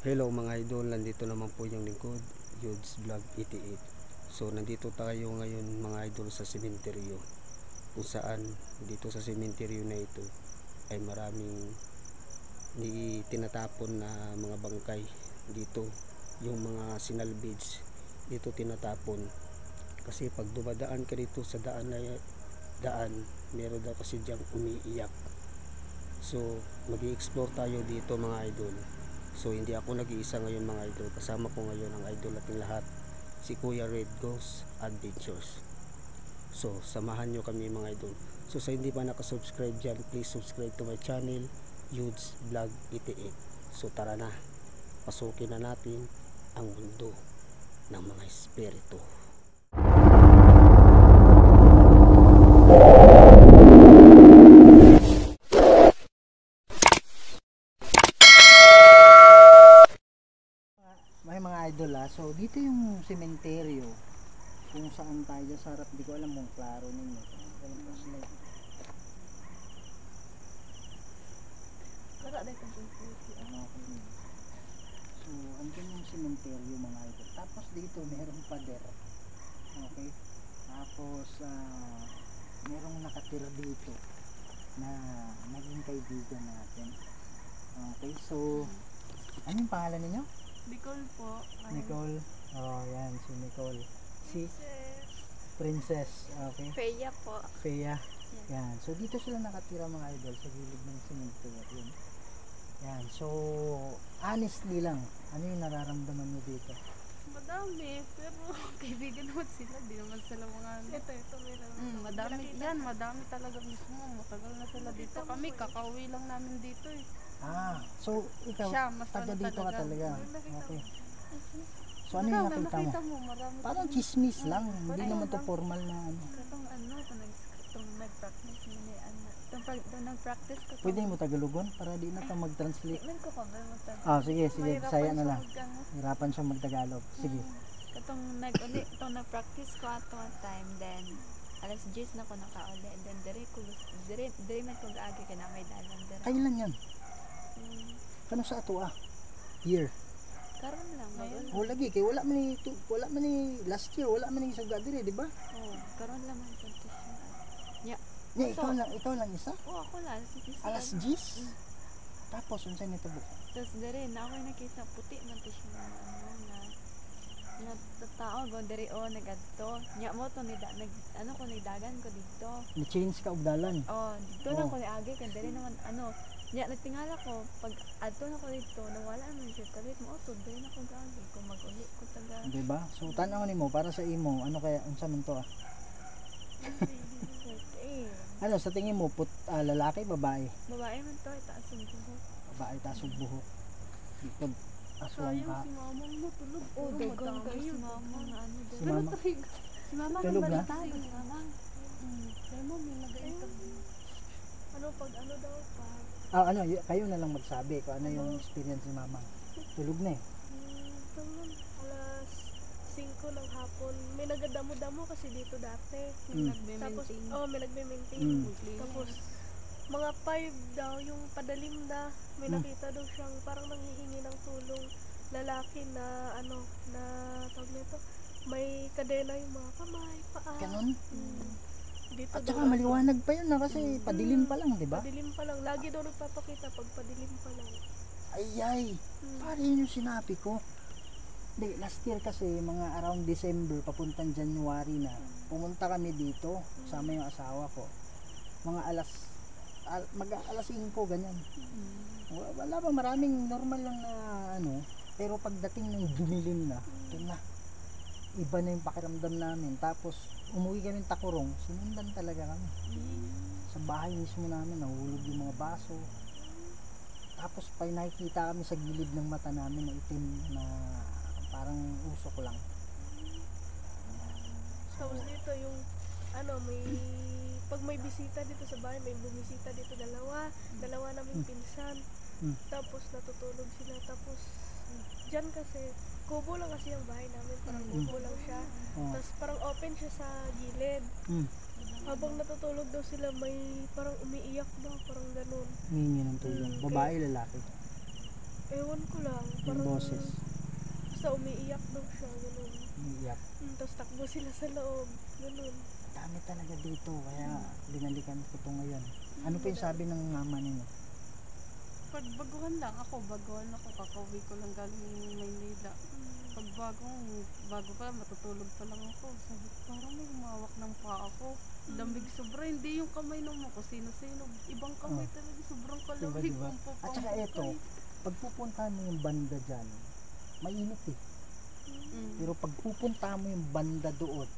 Hello mga idol, nandito naman po yung lingkod, Yudes Vlog 88. So nandito tayo ngayon mga idol sa sementeryo, kung saan dito sa sementeryo na ito ay maraming tinatapon na mga bangkay. Dito yung mga sinalvage dito tinatapon, kasi pag dumadaan ka dito sa daan, meron daw kasi diyang umiiyak. So mag-i-explore tayo dito mga idol. So hindi ako nag-iisa ngayon mga idol, kasama ko ngayon ang idol nating lahat, si Kuya Red Ghost Adventures. So samahan nyo kami mga idol. So sa hindi pa nakasubscribe dyan, please subscribe to my channel, Yudes Vlog 88. So tara na, pasukin na natin ang mundo ng mga espiritu. May mga idol so dito yung sementeryo kung saan tayo sa harap. Di ko alam kung klaro ninyo. So andun yung sementeryo mga idol. Tapos dito merong pader. Okay. Tapos merong nakatira dito na naging kaibigan natin. Okay, so ano yung pangalan ninyo? Nicole po. Nicole. Oh, yan si Nicole. Si Princess. Okay. Feya po. Feya. Yan. So dito sila nakatira mga idol sa gilid ng cemetery. Yan. So honestly lang, ano yung nararamdaman niyo dito? Madami, pero kaibigan naman sila. Di naman sila mga ito meron. Madami yan, madami talaga mismo. Matagal na sila dito. Kami kakauwi lang namin dito eh. So ikaw, Siya, mas taga ano dito ka talaga. Okay. So ano Ikaw, yung nakita mo? Marami Parang chismis lang. Hindi naman to formal na ano. Itong nag-practice muna itong nag-practice ko. Pwede mo Tagalogon para di na ito mag-translate. Iman ko pa ba Sige, Bisaya na lang. Hirapan siya mag-Tagalog. Sige. Itong nag-practice ko ato one time, then alas 10 na ko nakauli, and then dire man ko gaagi kay na may dalan dire. Kailan yan? Kano sa ato year? Karon lang ngayon. Lagi kay wala man ni last year, wala man ni suga dire, di ba? Karon lang man competition. Ikaw lang isa? Ako lang Alas 10? Tapos unsay nito buko? Tapos dire na ako nakita puti man to siya na tao go dire nagadto. Nya mo to ko ni dagan ko dito. Ni change ka og dalan. Dito na ko ni agi kan dire naman nya nagtingala ko pag adto na ko dito nawala man siya kalit mo dire na ko gagi kung mag-uli ko taga. Di ba? So tan-aw nimo para sa imo, ano kaya unsa man to Ano sa tingin mo lalaki, babae? Babae man to, itaas ang buhok. Babae taas ang buhok. Likod aswang ka. Si mamang mo tulog. Dagan kayo si mamang Si mama. Si mamang tulog na? Si mamang. Kaya mo may nag-iitag. Pag daw pa? Kayo na lang magsabi kung ano yung experience ni mama. Tulog na eh. Alas 5 ng hapon. May nagadamo-damo kasi dito dati. Tapos, may nagme-maintain. Tapos, mga 5 daw, yung padalim na, may nakita daw siyang parang nanghihingi ng tulong lalaki na, na tawag nito, may kadena yung mga kamay, paa. Ganon? Dito At saka maliwanag pa yun kasi padilim pa lang, di ba? Padilim pa lang. Lagi daw nagpapakita pag padilim pa lang. Ay, pare yun yung sinabi ko. Last year kasi mga around December papuntang January na pumunta kami dito sama yung asawa ko. Mga alas 5 ganyan. Wala pa, maraming normal lang na pero pagdating ng dumilim na, ito na. Iba na yung pakiramdam namin. Tapos umuwi kami ng Takurong, sinundan talaga kami. Sa bahay mismo namin nahulog yung mga baso. Tapos pa nakikita kami sa gilid ng mata namin na itim na parang usok lang. Tapos dito yung pag may bisita dito sa bahay, may bumisita dito dalawa naming pinsan. Tapos natutulog sila. Tapos dyan kasi kubo lang kasi yung bahay namin, parang kubo lang siya. Tapos parang open siya sa gilid. Habang natutulog daw sila, may parang umiiyak daw, parang ganun. Hihingi ng tulong. Babae, lalaki? Ewan ko lang. Yung Parang boses. basta umiiyak daw siya. Ganun. Umiiyak. Tapos takbo sila sa loob. Ganun. Dami talaga dito, kaya binalikan ko to ngayon. Ano pa yung sabi ng mama ninyo? Pag baguhan lang ako, kakauwi ko lang galing Maynila. Pag bago pa, matutulog pa lang ako. Sabi ko, parang may umawak ng paa ako. Lamig sobra, hindi yung kamay ng mo, sino-sino. Ibang kamay talaga, sobrang kalamig. Diba? At saka eto, pag pupunta mo yung banda dyan, mainit eh. Pero pag pupunta mo yung banda doon,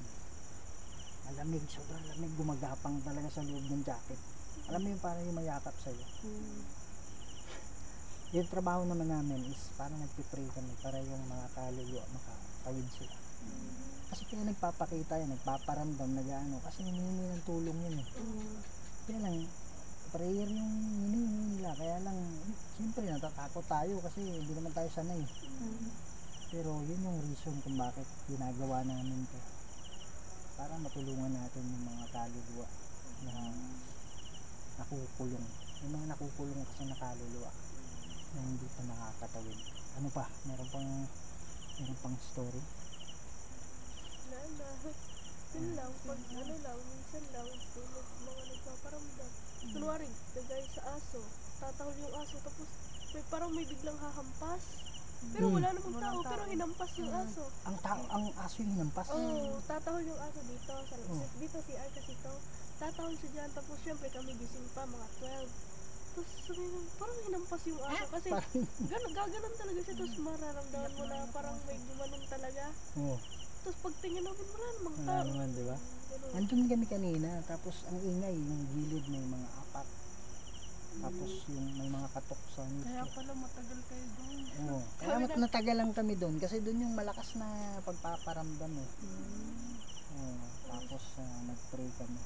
malamig, sobrang lamig, gumagapang talaga sa loob ng jacket. Alam mo yung parang yung mayakap sa'yo. Yung trabaho naman namin is parang nagpipray kami para yung mga kaluluwa makatawid sila. Kasi kaya nagpapakita yan, nagpaparamdam, nag-ano, kasi hinihingi ng tulong yun eh. Kaya lang, prayer yung hinihingi nila, kaya lang, siyempre natatakot tayo kasi hindi naman tayo sanay. Pero yun yung reason kung bakit ginagawa namin to. Para matulungan natin yung mga kaluluwa na nakukulong. Yung mga nakukulong kasi na kaluluwa na hindi pa nakakatawid. Ano pa? Meron pang story? Yun lang, pag ano lang, minsan lang, tulad mga nagpaparamdam. Kunwari, nagay sa aso, tatahol yung aso, tapos may biglang hahampas. Pero wala namang tao, pero hinampas yung aso. Ang aso yung hinampas? Oo, tatahol yung aso dito, dito si Ar kasi to. Tatahol siya dyan, tapos syempre kami gising pa, mga 12. Tapos sabi nang, parang hinampas yung aso kasi gaganon talaga siya, tapos mararamdaman mo na parang may gumanon talaga. Oo. Tapos pagtingin namin, wala namang Wala tao. naman, di ba? Ganun. Andun kami kanina, tapos ang ingay, yung gilid may mga apat. Tapos yung may mga katok sa Kaya nito. pala matagal kayo doon. Oo. Kaya natagal lang kami doon kasi doon yung malakas na pagpaparamdam eh. Oo. Tapos nag-pray kami.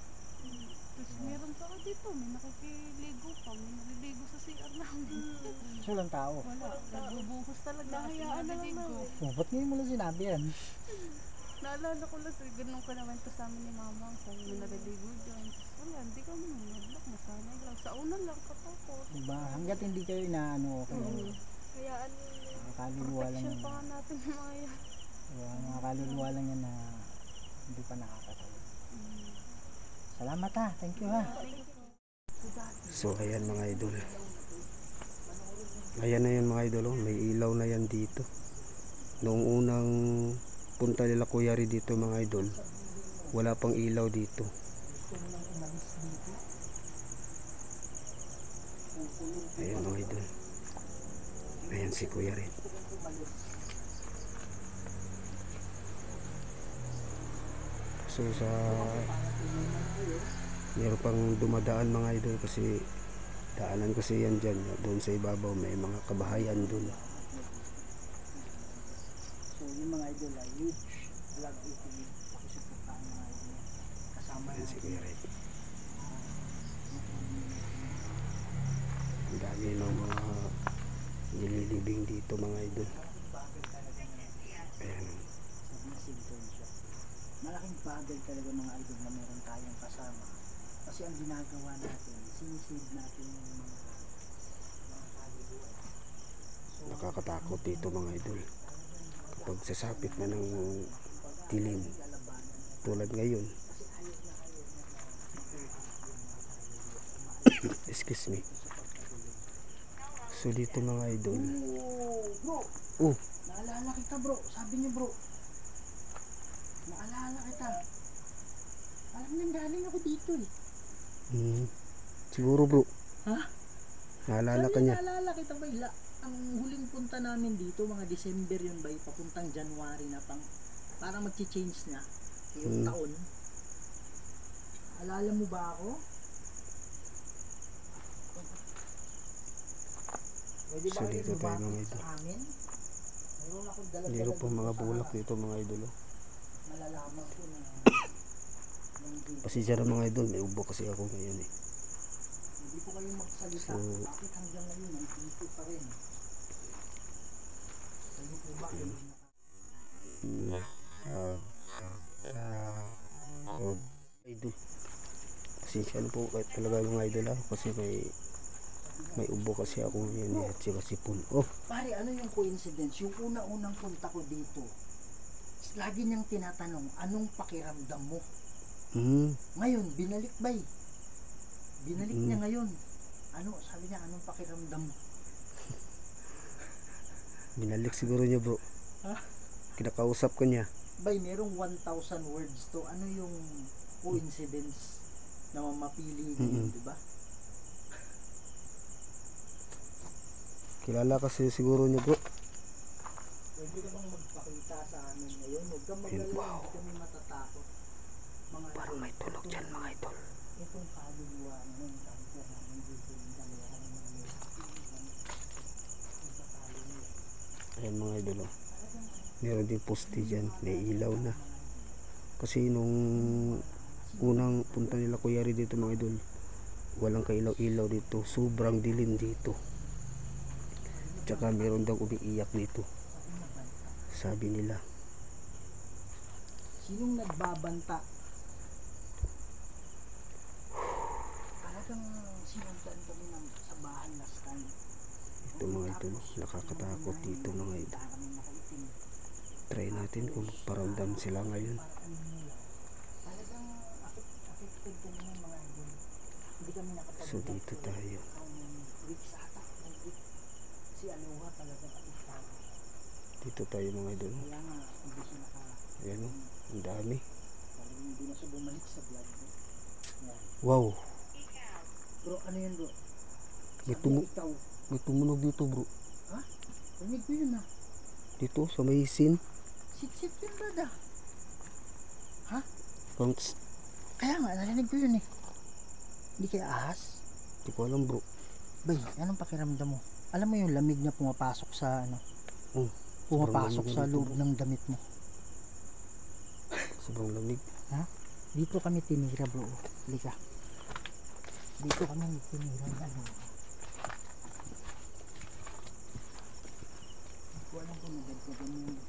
Tapos meron pa ka dito, may nakikiligo pa, may naliligo sa CR namin. So lang tao. Wala, nagbubuhos talaga kasi Nahayaan na lang naliligo. namin. Oh, ba't ngayon mo lang sinabi yan? Naalala ko lang, ganun ko naman to sa amin ni mama, sabi may naliligo dyan. Wala, hindi kami nag-block, masanay lang. Sa una lang, katakot. Diba? Hanggat hindi kayo inaano, okay lang. Hayaan yun. Mga kaluluwa lang Protection yan. pa nga natin yung mga yan. Diba? Mga kaluluwa lang yan na hindi pa nakakatawid. Salamat ha. Thank you ha. So ayan mga idol, ayan na yan mga idol, oh. May ilaw na yan dito. Noong unang punta nila Kuya Ri dito mga idol, wala pang ilaw dito. Ayan mga idol, ayan si Kuya Ri. So sa meron pang dumadaan mga idol kasi daanan kasi yan dyan, doon sa ibabaw may mga kabahayan doon. So yung mga idol ay huge vlog ito. Pakisuportahan mga idol. Kasama Ayan si natin. Kuya Ri. Ang dami ng mga nililibing dito mga idol. Ayan. Malaking bagay talaga mga idol na meron tayong kasama. Kasi ang ginagawa natin, sinisave natin yung mga kaluluwa. Nakakatakot dito mga idol kapag sasapit na ng dilim tulad ngayon. Excuse me. So dito mga idol, Bro, oh, naalala kita bro. Sabi niyo bro, naalala kita. Alam niyo, galing ako dito eh. siguro bro, Ha? naalala ka Sabi niya. naalala kita ba? Ang huling punta namin dito, mga December yun ba, papuntang January na parang magchi-change na yung taon. Alala mo ba ako? Pwede ba So, dito kayo tayo, mga lumapit idol. sa amin? Mayroon akong Meron pang mga dito bulak para dito mga idol, oh. malalaman ko na nandito. Pasensya na mga idol, may ubo kasi ako ngayon eh. Hindi po kayo magsalita. So, Bakit hanggang ngayon nandito pa rin? Kayo po ba kayo idol, pasensya na po kahit talaga mga idol ako kasi may May ubo kasi ako ngayon at saka sipon. Oh, Pare, ano yung coincidence? Yung una-unang punta ko dito, lagi niyang tinatanong, anong pakiramdam mo? Ngayon, binalik bay. Binalik niya ngayon. Ano, sabi niya, anong pakiramdam mo? binalik siguro niya bro. Ha? Kinakausap ko niya. Bay, merong 1,000 words to. Ano yung coincidence na mapili niyo, di ba? Kilala kasi siguro niya bro. Pwede ka bang magpakita sa amin ngayon? Huwag kang magalala, hindi kami matatakot. Mga Parang may tulog dyan mga idol. itong kaluluwa na ng cancer namin dito yung dalawa kami ng Ayan mga idol oh. Meron din poste dyan. May ilaw na. Kasi nung unang punta nila Kuya Ri dito mga idol, walang kailaw-ilaw dito. Sobrang dilim dito. Tsaka meron daw umiiyak dito. Sabi nila. Sinong nagbabanta? Talagang sinundan kami sa bahay last time. Ito mga idol. Nakakatakot dito mga idol. Try natin kung paramdam sila ngayon. Talagang affected kami ng mga idol. Hindi kami nakapag- So dito tayo. weeks ata. Si Aloha talagang apektado. Dito tayo mga idol. Kaya nga, hindi siya Ayan oh. Ang dami. talagang hindi na siya bumalik sa vlog. Yan. Wow. Bro, ano yun bro? May, Sabi niya, ikaw. may tumunog dito bro. Ha? Rinig ko yun ah. Dito sa may sin. Sit-sit yun brada. Parang Kaya nga, narinig ko yun eh. Hindi kaya ahas? di ko alam bro. Bay, anong pakiramdam mo? Alam mo yung lamig na pumapasok sa ano? Oh, Pumapasok sobrang sa lamig loob dito, ng damit mo. Sobrang lamig. Dito kami tinira bro. Halika. Dito kami tinira ng ano. Hindi ko alam kung nagagdagan yung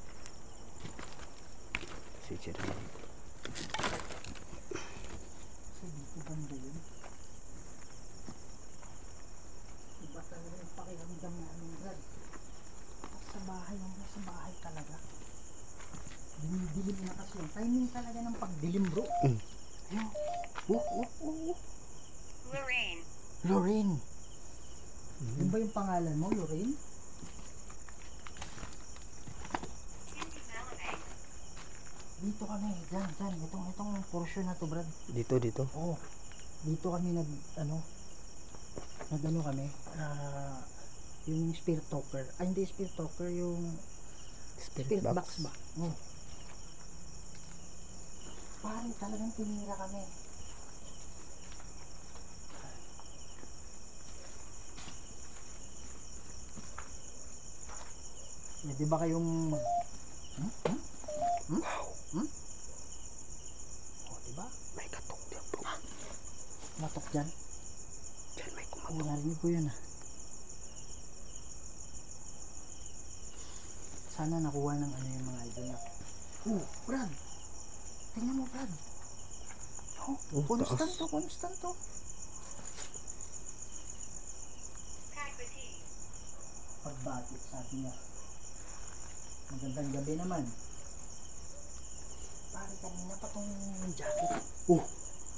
Si Jeremy. kasi dito banda yun. Iba talaga yung pakiramdam namin Brad. Sa bahay, hanggang sa bahay talaga. Dilim na kasi yun. Timing talaga ng pagdilim bro. Ayun. Lorraine. Lorraine. Yun ba yung pangalan mo, Lorraine? Cindy Melanie. Dito kami, dyan. Itong portion na to, Brad. Dito. Oo. Dito kami nag kami, yung spirit talker. Ay, hindi spirit talker, yung spirit box ba? Oo. Parang talagang tinira kami. Di ba kayong Oh, di ba? May katok dyan bro. Matok dyan. Dyan may Oo, kumatok. narinig ko yun ah. Sana nakuha ng ano yung mga idol na. Oh, Brad. Tingnan mo, Brad. Oh, constant taas. to, constant to. Packed with tea. Pagbatik, sabi niya. Magandang gabi naman. Pare, kanina pa tong jacket. Oh,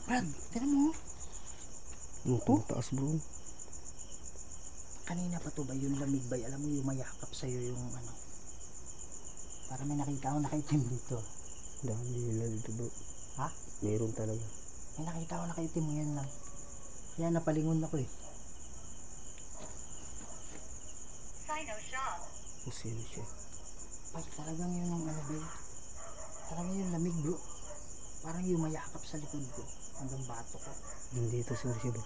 Brad, tingnan mo. Tumataas bro. Kanina pa to ba yung lamig ba? Alam mo yung mayakap sa'yo yung ano. Para may nakita ako nakaitim dito. Dami nila dito bro. Ha? Meron talaga. May nakita ako nakaitim mo yan lang. Kaya napalingon ako eh. Sino shop. Kung sino siya. Ay, talagang yun ang ano ba yun? Talagang yung lamig bro. Parang yung mayakap sa likod ko. Hanggang bato ko. Nandito siguro siya bro.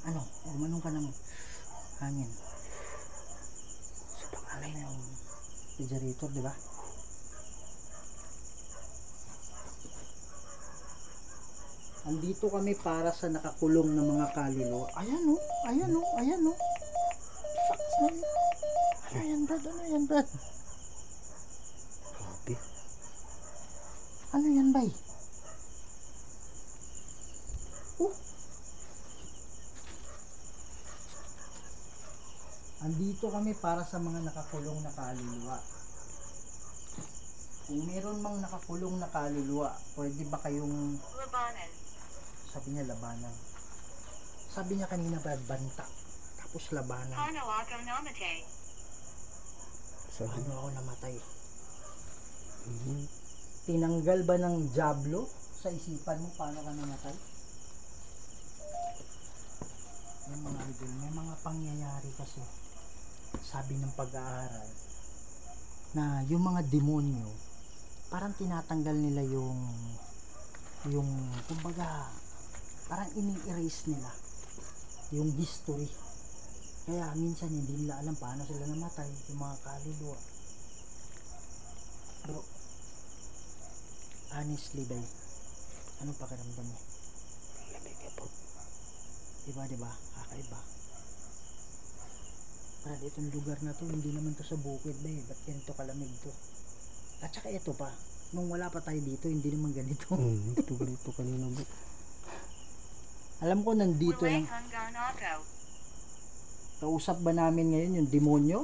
Ano, gumanong ka ng hangin. Sa pangalan. Alam mo yung refrigerator, di ba? Andito kami para sa nakakulong na mga kaluluwa. Ayan o, ayan o, ayan o. Facts na yun. Ano yan, Brad? Ano yan, Brad? Grabe. Ano yan, bay? Oh. Andito kami para sa mga nakakulong na kaluluwa. Kung meron mang nakakulong na kaluluwa, pwede ba kayong, Labanan. sabi niya labanan. Sabi niya kanina Brad, banta. Tapos labanan. Hano ako namate. Sa Ano ako namatay? Mhm. Tinanggal ba ng Diablo sa isipan mo paano ka namatay? Yung mga idol, may mga pangyayari kasi sabi ng pag-aaral na yung mga demonyo parang tinatanggal nila yung kumbaga parang ini-erase nila yung history, kaya minsan hindi nila alam paano sila namatay, yung mga kaluluwa. Bro, honestly bay, anong pakiramdam mo? Lamig na po. Diba, kakaiba. Brad, itong lugar na to, hindi naman to sa bukid ba eh, ba't ganito kalamig to? At saka ito pa, nung wala pa tayo dito, hindi naman ganito. Ito ganito kanina bro. Alam ko nandito Wale lang, hanggang ako. kausap ba namin ngayon yung demonyo?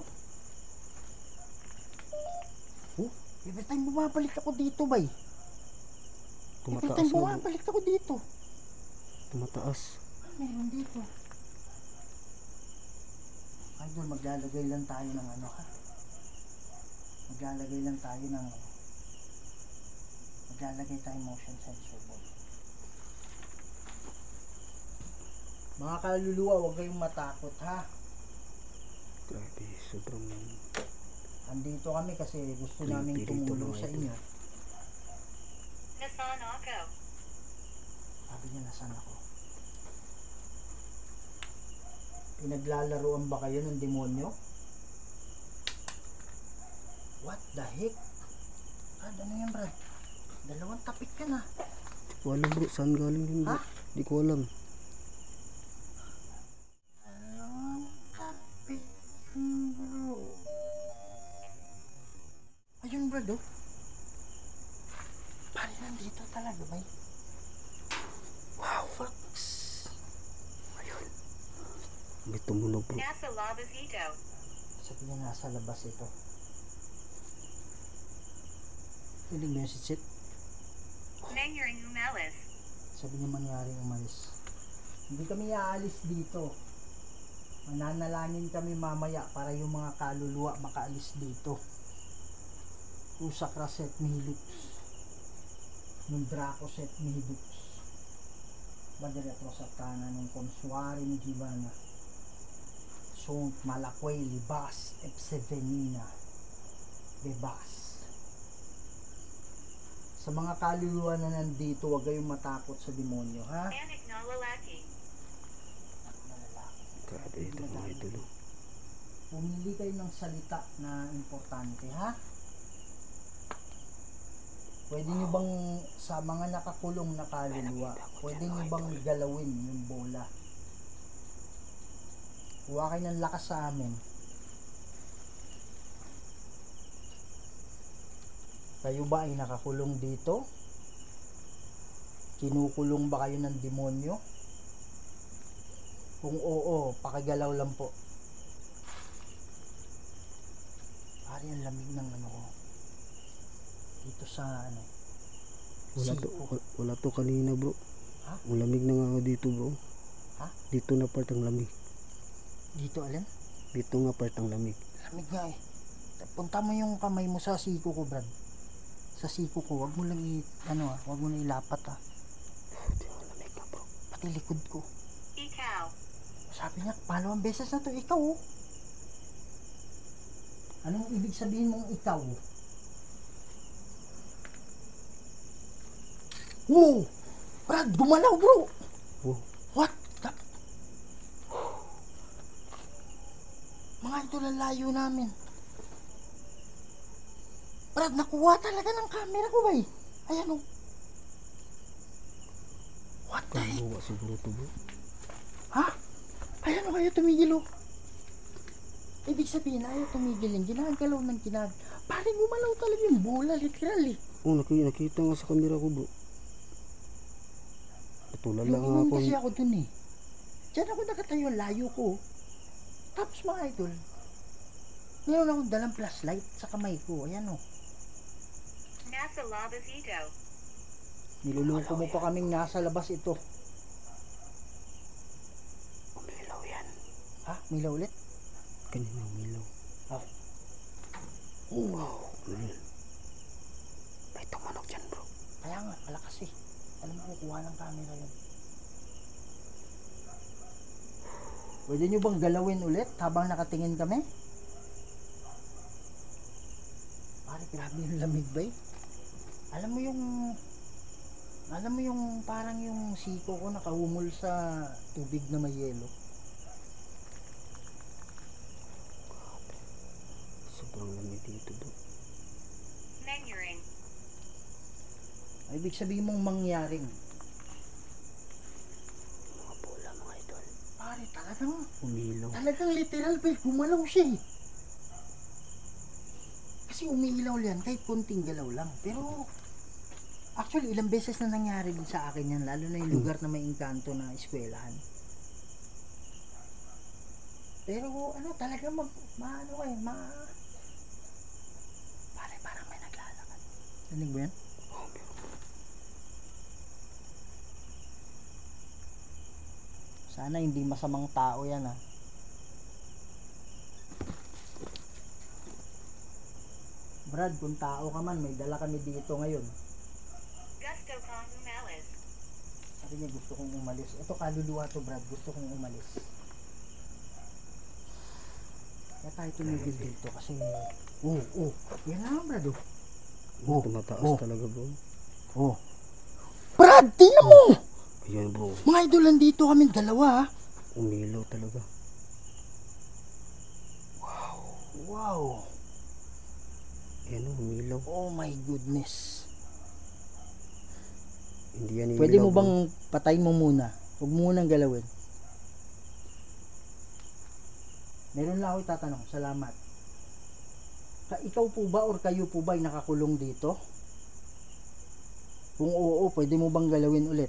Oh, every time bumabalik ako dito bay. Every Tumataas time na bro. bumabalik ako dito. Tumataas. Meron dito. Idol, maglalagay lang tayo ng ano ha? Maglalagay tayo motion sensor board. Mga kaluluwa, huwag kayong matakot ha. Grabe, sobrang Andito kami kasi gusto Creepy namin dito tumulong mga sa idol. inyo. Nasaan ako? Sabi niya, nasaan ako? Pinaglalaroan ba kayo ng demonyo? What the heck? Brad, ano yan Brad? Dalawang tapik ka na. di ko alam bro, saan galing yun bro? Ha? Di ko alam. Dalawang tapik bro. Ayun Brad oh. Pare, nandito talaga bay. Wow, fox. Ayun. May tumunog bro. Nasa labas ito. Sabi niya nasa labas ito. Piling mo yung si Chit? Nangyaring umalis. Sabi niya mangyaring umalis. Hindi kami aalis dito. Mananalangin kami mamaya para yung mga kaluluwa makaalis dito. Usak Raset Mihilux. Nung Draco Set Mihilux. Badalat sa kanan ng Konsuari ni Givana. Sunt Malakway Libas Epsevenina Bebas. Sa mga kaluluwa na nandito, huwag kayong matakot sa demonyo, ha? Panic na lalaki. Malalaki. Grabe ito mga idol. oh. Pumili kayo ng salita na importante, ha? Pwede nyo bang, sa mga nakakulong na kaluluwa, pwede nyo bang galawin yung bola? Kuha kayo ng lakas sa amin. Kayo ba ay nakakulong dito? Kinukulong ba kayo ng demonyo? Kung oo, pakigalaw lang po. Pare, ang lamig ng ano ko. Dito sa ano. Wala to kanina bro. Ha? Ang lamig na nga ako dito bro. Ha? Dito na part ang lamig. Dito alin? Dito nga part ang lamig. Lamig nga eh. Punta mo yung kamay mo sa siko ko, Brad. Sa siko ko, wag mo lang wag mo na ilapat ha. Di ako lamig na bro. Pati likod ko. Ikaw. Sabi niya, pangalawang beses na to, ikaw oh. Anong ibig sabihin mong ikaw? Wow! Brad, gumalaw bro! Wow. What the? Mga ito lalayo namin. Brad, nakuha talaga ng camera ko ba eh. Ayan oh. What the heck? Kaluluwa siguro to bro. Ha? Ayan o, ayaw tumigil o. Ibig sabihin, ayaw tumigil yung ginagalaw ng Parang gumalaw talaga yung bola, literal eh. Oh, nakita nga sa camera ko bro. Natulala nga Lumingon ako. kasi ako dun eh. Diyan ako nakatayo, layo ko. Tapos mga idol, Meron akong dalang flashlight sa kamay ko. Ayan o. Nasa Labasito. Niluloko mo pa kaming nasa labas ito. Umilaw yan. Ha? Milaw ulit? Kanina umilaw. Ah. Wow. Ano yun? May tumanog dyan bro. Kaya nga, malakas eh. Alam mo, kukuha ng camera yun. Pwede nyo bang galawin ulit habang nakatingin kami? Pare, grabe yung lamig ba eh. Alam mo yung parang yung siko ko nakahumol sa tubig na may yelo. Sobrang lamig dito bro. Menuring. Ay, ibig sabihin mong mangyaring. Mga bola mga idol. Pare, Umilaw. talagang literal ba, gumalaw siya eh. Kasi umiilaw yan kahit konting galaw lang. Pero actually ilang beses na nangyari din sa akin yan, lalo na yung lugar na may engkanto na eskwelahan. Pero ano talaga pare, parang may naglalakad. Rinig mo yan? Sana hindi masamang tao yan ha. Brad, kung tao ka man, may dala kami dito ngayon. Gusto kong umalis. Sabi niya gusto kong umalis. Ito kaluluwa to Brad, gusto kong umalis. Kaya tayo tumigil dito kasi yan na Brad Tumataas talaga bro. Brad, tingnan mo! Ayan bro. Mga idolan dito kami dalawa ha. Umilaw talaga. Wow. Ayan o, umilaw. Oh my goodness. Hindi yan ilaw. Pwede mo bro. bang patayin mo muna? Huwag mo munang galawin. Meron lang ako itatanong. Salamat. Ikaw po ba or kayo po ba ay nakakulong dito? Kung oo, pwede mo bang galawin ulit?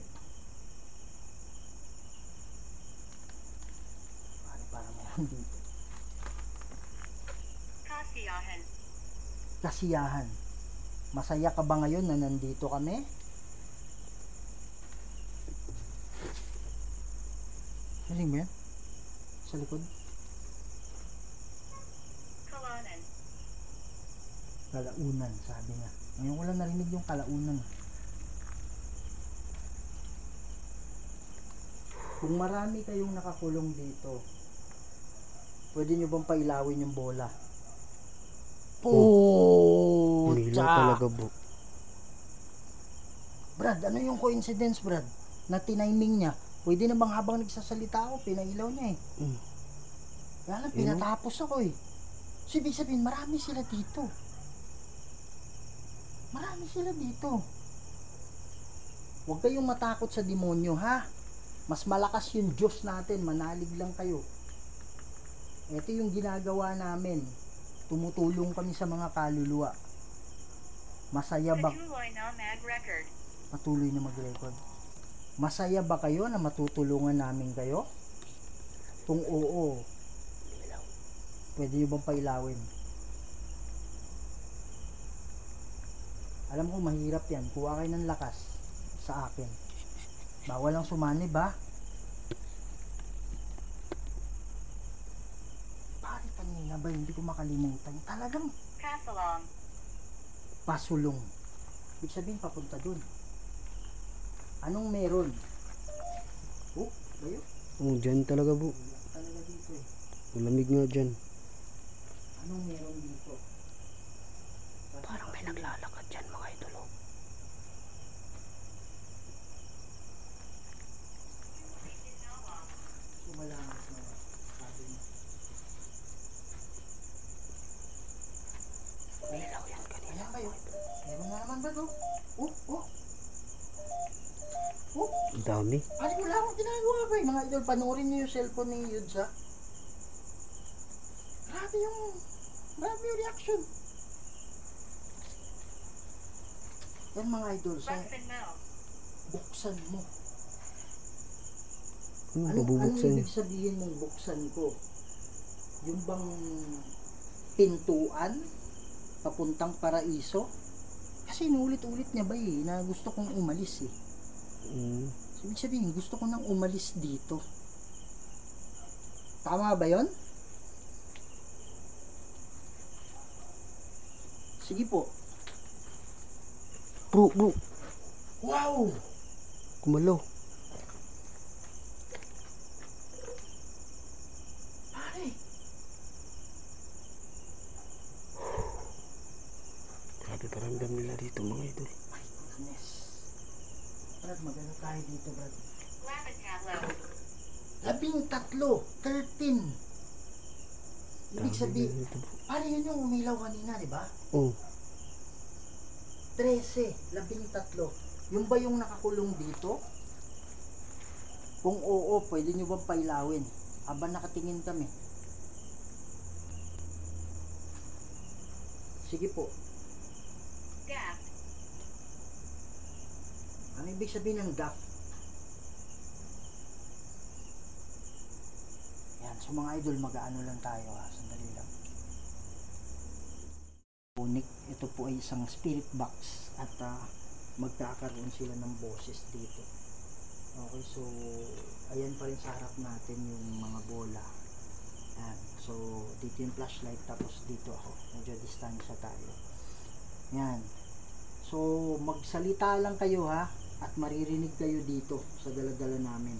Parang meron dito. Kasiyahan. Kasiyahan. Masaya ka ba ngayon na nandito kami? Galing mo yan? Sa likod? Kalanan. Kalaunan, sabi niya. Ngayon ko lang narinig yung kalaunan. Kung marami kayong nakakulong dito, pwede nyo bang pailawin yung bola? Umilaw talaga bro. Brad, ano yung coincidence Brad? Na tiniming niya. Pwede na bang habang nagsasalita ako, pinailaw niya eh. Kaya lang, pinatapos ako eh. So, ibig sabihin, marami sila dito. Marami sila dito. Huwag kayong matakot sa demonyo, ha? Mas malakas yung Diyos natin, manalig lang kayo. Ito yung ginagawa namin. Tumutulong kami sa mga kaluluwa. Masaya ba? Patuloy na mag-record. Patuloy na mag-record. Masaya ba kayo na matutulungan namin kayo? Kung oo, pwede nyo bang pailawin? Alam ko mahirap yan. Kuha kayo ng lakas sa akin. Bawal ang sumanib ha. Pare kanina ba hindi ko makalimutan. Talagang Kasalong. pasulong. Ibig sabihin papunta dun. Anong meron? Oh, bayo. Dyan talaga bro. Talaga dito eh. Malamig nga dyan. Anong meron dito? Parang may naglalakad dyan mga idol. Sumalamat na sabi niya. Umilaw yan kanina. Ayan kayo. Meron na naman ba to? Oh. Ang dami. Ano wala akong ginagawa ba eh. Mga idol, panoorin niyo yung cellphone ni Yudes ha. Grabe yung reaction. Yan mga idol, Buksan mo. buksan mo. Ano Anong babubuksan? ibig sabihin mong buksan ko? Yung bang pintuan papuntang paraiso. Kasi inulit-ulit niya ba na gusto kong umalis eh. So, ibig sabihin, gusto ko nang umalis dito. Tama ba yon? Sige po. Bro, Wow! kumalaw. Pare! Grabe paramdam nila dito mga idol. My goodness. Brad, magano tayo dito, Brad? Habitat low. 13. Ibig sabihin, Dito, bro. pare yun yung umilaw kanina, di ba? Oh, 13, 13. Yung ba yung nakakulong dito? Kung oo, pwede nyo bang pailawin? Habang nakatingin kami. Sige po. Gap. Ano ibig sabihin ng gap? Yan, so mga idol, mag-ano lang tayo ha. Sandali lang. Unik, ito po ay isang spirit box at magkakaroon sila ng boses dito. Okay, so ayan pa rin sa harap natin yung mga bola. Yan, so dito yung flashlight, tapos dito ako. Medyo distansya tayo. Yan. So magsalita lang kayo ha, at maririnig kayo dito sa dala-dala namin.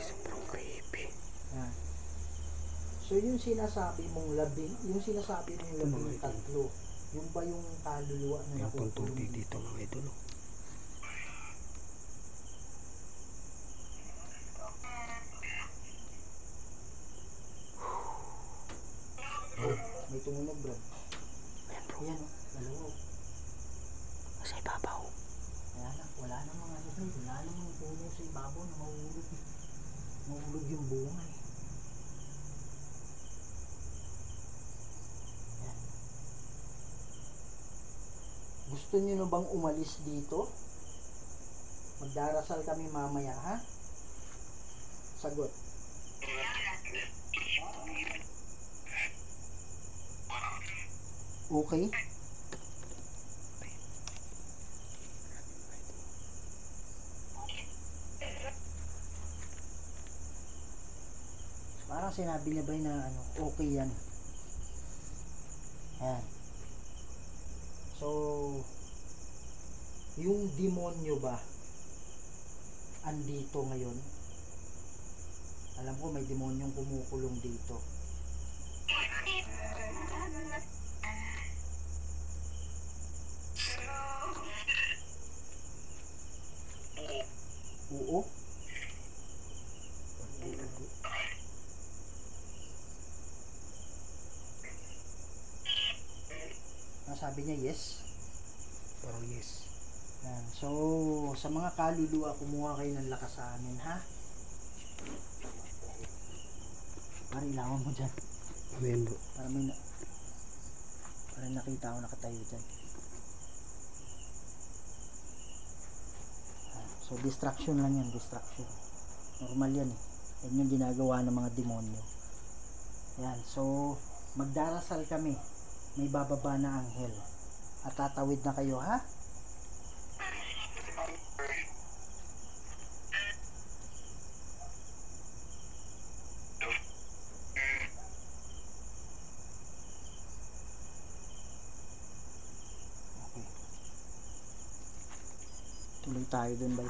sobrang creepy. Yan. So yung sinasabi mong labing tatlo, yung ba yung kaluluwa na Mayroon pang nakukulong tubig dito? dito mga idol. Oh. May tumunog, bro. Ayan bro, Ayan, dalawa. sa ibabaw. Wala na mga ano, bro. Wala na mga puno sa ibabaw na mahulog. Mahulog yung bunga eh. Ayan. Gusto nyo na bang umalis dito? Magdarasal kami mamaya, ha? Sagot. Okay. Parang sinabi niya ba na ano, okay yan. Ayan. So, yung demonyo ba andito ngayon? Alam ko may demonyong kumukulong dito. Oo. Sabi niya yes. Parang yes. Yan. So, sa mga kaluluwa, kumuha kayo ng lakas sa amin, ha? Para ilawan mo dyan. Amen bro. Para nakita ko nakatayo dyan. Yan. So, distraction lang yan, distraction. Normal yan eh. Yan yung ginagawa ng mga demonyo. Yan. So, magdarasal kami. May bababa na anghel. At tatawid na kayo, ha? Okay. Tuloy tayo dun, bay.